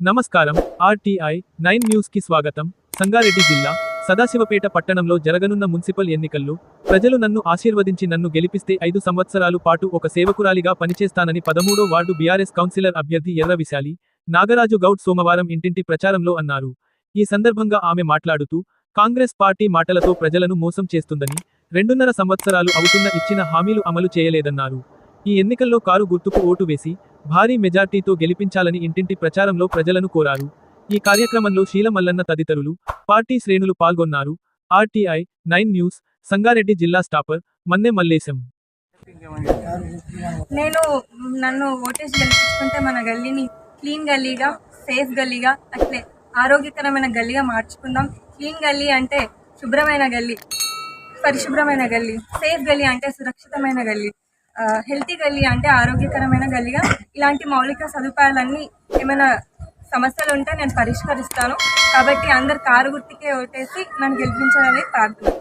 నమస్కారం. RTI 9 news కి స్వాగతం. సంగారెడ్డి జిల్లా సదాశివపేట పట్టణంలో జరగనున్న మున్సిపల్ ఎన్నికల్లో ప్రజలు నన్ను ఆశీర్వదించి నన్ను గెలిపిస్తే 5 సంవత్సరాలు పాటు ఒక సేవకురాలిగా పనిచేస్తానని 13వ వార్డు బీఆర్ఎస్ కౌన్సిలర్ అభ్యర్థి ఎర్ర విశాలి నాగరాజు గౌడ్ సోమవారం ఇంటింటి ప్రచారంలో అన్నారు. ఈ సందర్భంగా ఆమె మాట్లాడుతూ కాంగ్రెస్ పార్టీ మాటలతో ప్రజలను మోసం చేస్తుందని, 2.5 సంవత్సరాలు అవుతున్న ఇచ్చిన హామీలు అమలు చేయలేదన్నారు. ఈ ఎన్నికల్లో కారు గుర్తుకు ఓటు వేసి భారీ మెజార్టీతో గెలిపించాలని ఇంటింటి ప్రచారంలో ప్రజలను కోరారు. ఈ కార్యక్రమంలో శీల మల్లన్న తదితరులు పార్టీ శ్రేణులు పాల్గొన్నారు. ఆర్టీఐ 9 న్యూస్ సంగారెడ్డి జిల్లా స్టాపర్ మన్నె మల్లేశం. నన్ను ఓటేసి గెలిపించుకుంటే మన గల్లీని క్లీన్ గల్లీగా, సేఫ్ గల్లీగా, అట్లే ఆరోగ్యకరమైన గల్లీగా మార్చుకుందాం. క్లీన్ గల్లీ అంటే శుభ్రమైన గల్లీ, పరిశుభ్రమైన గల్లీ. సేఫ్ గల్లీ అంటే సురక్షితమైన గల్లీ. హెల్తీ గల్లీ అంటే ఆరోగ్యకరమైన గల్లీగా. ఇలాంటి మౌలిక సదుపాయాలన్నీ ఏమైనా సమస్యలు ఉంటే నేను పరిష్కరిస్తాను. కాబట్టి అందరు కారు గుర్తుకే ఓటేసి నన్ను గెలిపించాలని ప్రార్థన.